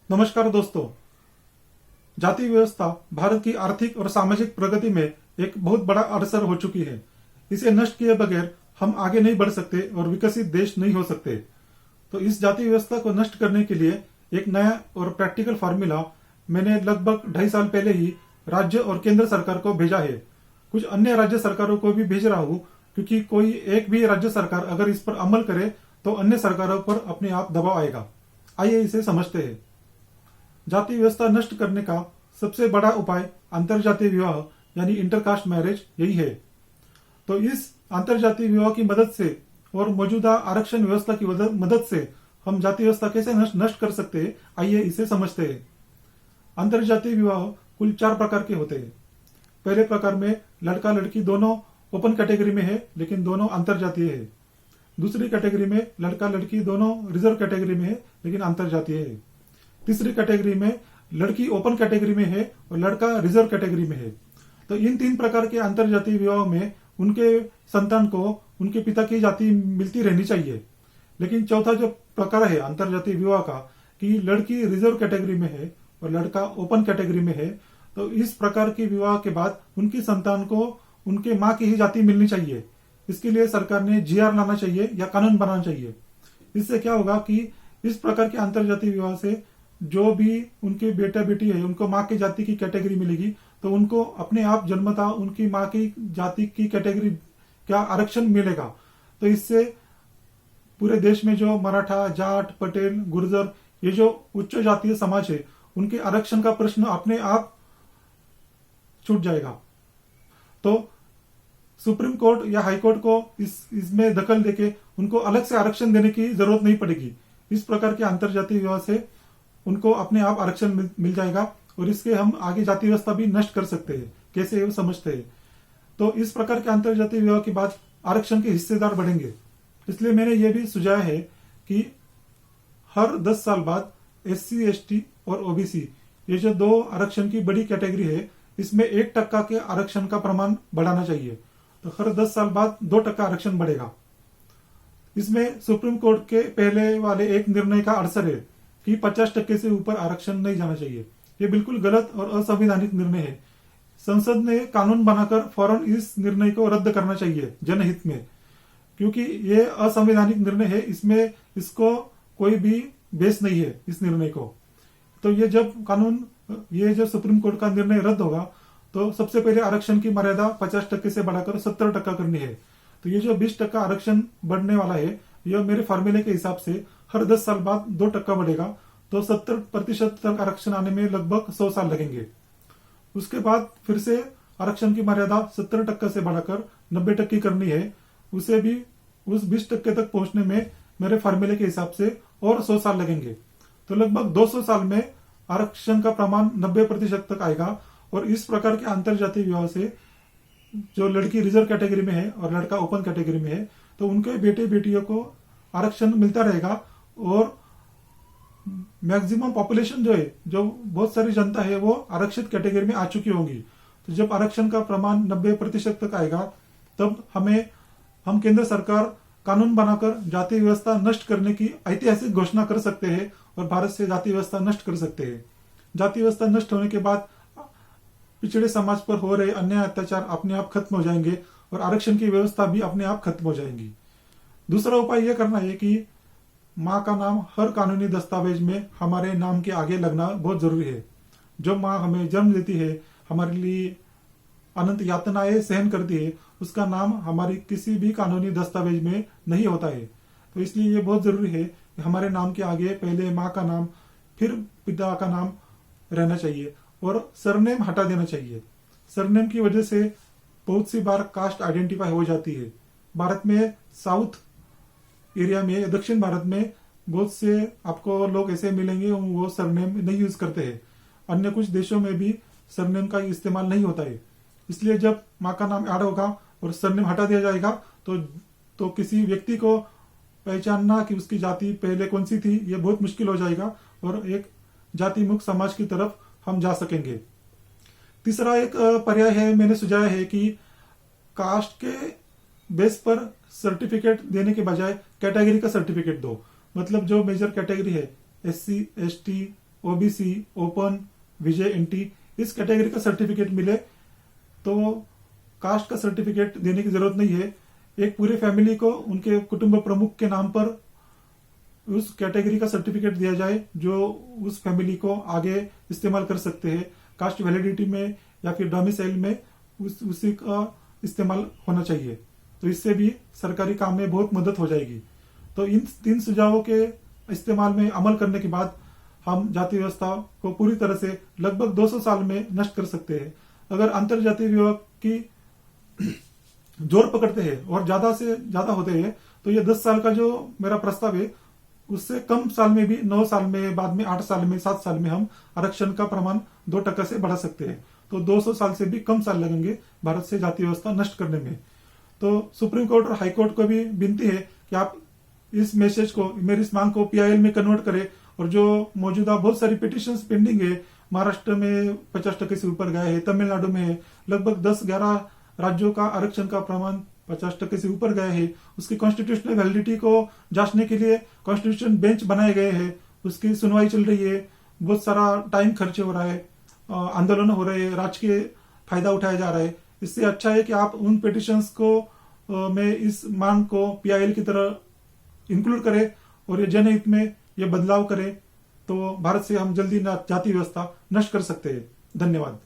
नमस्कार दोस्तों। जाति व्यवस्था भारत की आर्थिक और सामाजिक प्रगति में एक बहुत बड़ा अवसर हो चुकी है। इसे नष्ट किए बगैर हम आगे नहीं बढ़ सकते और विकसित देश नहीं हो सकते। तो इस जाति व्यवस्था को नष्ट करने के लिए एक नया और प्रैक्टिकल फार्मूला मैंने लगभग 2.5 साल पहले ही राज्य और केंद्र सरकार को भेजा है। कुछ अन्य राज्य सरकारों को भी भेज रहा हूँ, क्योंकि कोई एक भी राज्य सरकार अगर इस पर अमल करे तो अन्य सरकारों पर अपने आप दबाव आएगा। आइए इसे समझते हैं। जाति व्यवस्था नष्ट करने का सबसे बड़ा उपाय अंतरजातीय विवाह यानी इंटरकास्ट मैरिज यही है। तो इस अंतरजातीय विवाह की मदद से और मौजूदा आरक्षण व्यवस्था की मदद से हम जाति व्यवस्था कैसे नष्ट कर सकते हैं, आइए इसे समझते हैं। अंतरजातीय विवाह कुल 4 प्रकार के होते हैं। पहले प्रकार में लड़का लड़की दोनों ओपन कैटेगरी में है, लेकिन दोनों अंतरजातीय है। दूसरी कैटेगरी में लड़का लड़की दोनों रिजर्व कैटेगरी में है, लेकिन अंतरजातीय है। तीसरी कैटेगरी में लड़की ओपन कैटेगरी में है और लड़का रिजर्व कैटेगरी में है। तो इन 3 प्रकार के अंतरजातीय विवाह में उनके संतान को उनके पिता की जाति मिलती रहनी चाहिए। लेकिन चौथा जो प्रकार है अंतरजातीय विवाह का, कि लड़की रिजर्व कैटेगरी में है और लड़का ओपन कैटेगरी में है, तो इस प्रकार के विवाह के बाद उनकी संतान को उनके माँ की ही जाति मिलनी चाहिए। इसके लिए सरकार ने जीआर लाना चाहिए या कानून बनाना चाहिए। इससे क्या होगा कि इस प्रकार के अंतरजातीय विवाह से जो भी उनके बेटा बेटी है उनको माँ की जाति की कैटेगरी मिलेगी, तो उनको अपने आप जन्मता उनकी माँ की जाति की कैटेगरी क्या आरक्षण मिलेगा। तो इससे पूरे देश में जो मराठा, जाट, पटेल, गुर्जर, ये जो उच्च जातीय समाज है, उनके आरक्षण का प्रश्न अपने आप छूट जाएगा। तो सुप्रीम कोर्ट या हाई कोर्ट को इसमें दखल देके उनको अलग से आरक्षण देने की जरूरत नहीं पड़ेगी। इस प्रकार के अंतरजातीय विवाह से उनको अपने आप आरक्षण मिल जाएगा और इसके हम आगे जाति व्यवस्था भी नष्ट कर सकते हैं। कैसे वो समझते हैं। तो इस प्रकार के अंतरजातीय विवाह के बाद आरक्षण के हिस्सेदार बढ़ेंगे। इसलिए मैंने ये भी सुझाया है कि हर 10 साल बाद SC, ST और OBC ये जो 2 आरक्षण की बड़ी कैटेगरी है, इसमें 1% के आरक्षण का प्रमाण बढ़ाना चाहिए। तो हर 10 साल बाद 2% आरक्षण बढ़ेगा। इसमें सुप्रीम कोर्ट के पहले वाले एक निर्णय का असर है कि 50% से ऊपर आरक्षण नहीं जाना चाहिए। ये बिल्कुल गलत और असंवैधानिक निर्णय है। संसद ने कानून बनाकर फौरन इस निर्णय को रद्द करना चाहिए जनहित में, क्योंकि ये असंवैधानिक निर्णय है। इसमें इसको कोई भी बेस नहीं है इस निर्णय को। तो ये जो सुप्रीम कोर्ट का निर्णय रद्द होगा, तो सबसे पहले आरक्षण की मर्यादा 50% से बढ़ाकर 70% करनी है। तो ये जो 20% आरक्षण बढ़ने वाला है, यह मेरे फार्मूले के हिसाब से हर 10 साल बाद 2% बढ़ेगा। तो 70% तक आरक्षण आने में लगभग 100 साल लगेंगे। उसके बाद फिर से आरक्षण की मर्यादा 70% से बढ़ाकर 90% करनी है। उसे भी उस 20% तक पहुंचने में मेरे फार्मूले के हिसाब से और 100 साल लगेंगे। तो लगभग 200 साल में आरक्षण का प्रमाण 90% तक आएगा। और इस प्रकार के अंतरजातीय विवाह से जो लड़की रिजर्व कैटेगरी में है और लड़का ओपन कैटेगरी में है, तो उनके बेटे बेटियों को आरक्षण मिलता रहेगा। और मैक्सिमम पॉपुलेशन जो है, जो बहुत सारी जनता है, वो आरक्षित कैटेगरी में आ चुकी होंगी। तो जब आरक्षण का प्रमाण 90% तक आएगा, तब हम केंद्र सरकार कानून बनाकर जाति व्यवस्था नष्ट करने की ऐतिहासिक घोषणा कर सकते हैं और भारत से जाति व्यवस्था नष्ट कर सकते हैं। जाति व्यवस्था नष्ट होने के बाद पिछड़े समाज पर हो रहे अन्याय अत्याचार अपने आप खत्म हो जाएंगे और आरक्षण की व्यवस्था भी अपने आप खत्म हो जाएंगी। दूसरा उपाय यह करना है कि माँ का नाम हर कानूनी दस्तावेज में हमारे नाम के आगे लगना बहुत जरूरी है। जो माँ हमें जन्म देती है, हमारे लिए अनंत यातनाएं सहन करती है, उसका नाम हमारी किसी भी कानूनी दस्तावेज में नहीं होता है। तो इसलिए ये बहुत जरूरी है कि हमारे नाम के आगे पहले माँ का नाम, फिर पिता का नाम रहना चाहिए और सरनेम हटा देना चाहिए। सरनेम की वजह से बहुत सी बार कास्ट आइडेंटिफाई हो जाती है। भारत में साउथ एरिया में, दक्षिण भारत में बहुत से आपको लोग ऐसे मिलेंगे वो सरनेम नहीं यूज करते हैं। अन्य कुछ देशों में भी सरनेम का इस्तेमाल नहीं होता है। इसलिए जब माँ का नाम ऐड होगा और सरनेम हटा दिया जाएगा, तो किसी व्यक्ति को पहचानना कि उसकी जाति पहले कौन सी थी, ये बहुत मुश्किल हो जाएगा और एक जाति मुक्त समाज की तरफ हम जा सकेंगे। तीसरा एक पर्याय है, मैंने सुझाया है कि कास्ट के बेस पर सर्टिफिकेट देने के बजाय कैटेगरी का सर्टिफिकेट दो। मतलब जो मेजर कैटेगरी है SC, ST, ओबीसी, ओपन, विजय, एनटी इस कैटेगरी का सर्टिफिकेट मिले तो कास्ट का सर्टिफिकेट देने की जरूरत नहीं है। एक पूरे फैमिली को उनके कुटुंब प्रमुख के नाम पर उस कैटेगरी का सर्टिफिकेट दिया जाए जो उस फैमिली को आगे इस्तेमाल कर सकते हैं। कास्ट वैलिडिटी में या फिर डोमिसाइल में उसी का इस्तेमाल होना चाहिए। तो इससे भी सरकारी काम में बहुत मदद हो जाएगी। तो इन 3 सुझावों के इस्तेमाल में अमल करने के बाद हम जाति व्यवस्था को पूरी तरह से लगभग 200 साल में नष्ट कर सकते हैं। अगर अंतर जातीय विवाह की जोर पकड़ते हैं और ज्यादा से ज्यादा होते हैं तो ये 10 साल का जो मेरा प्रस्ताव है उससे कम साल में भी 9 साल में, बाद में 8 साल में, 7 साल में हम आरक्षण का प्रमाण 2% से बढ़ा सकते हैं। तो 200 साल से भी कम साल लगेंगे भारत से जाति व्यवस्था नष्ट करने में। तो सुप्रीम कोर्ट और हाई कोर्ट को भी विनती है कि आप इस मैसेज को, मेरी इस मांग को PIL में कन्वर्ट करें और जो मौजूदा बहुत सारी पिटिशंस पेंडिंग है, महाराष्ट्र में 50% से ऊपर गया है, तमिलनाडु में लगभग 10-11 राज्यों का आरक्षण का प्रमाण 50% से ऊपर गया है, उसकी कॉन्स्टिट्यूशनल वैलिडिटी को जांचने के लिए कॉन्स्टिट्यूशन बेंच बनाए गए हैं, उसकी सुनवाई चल रही है, बहुत सारा टाइम खर्च हो रहा है, आंदोलन हो रहे हैं, राजकीय फायदा उठाया जा रहा है। इससे अच्छा है कि आप उन पिटिशंस को में इस मांग को PIL की तरह इंक्लूड करें और ये जनहित में ये बदलाव करें तो भारत से हम जल्दी जाति व्यवस्था नष्ट कर सकते हैं। धन्यवाद।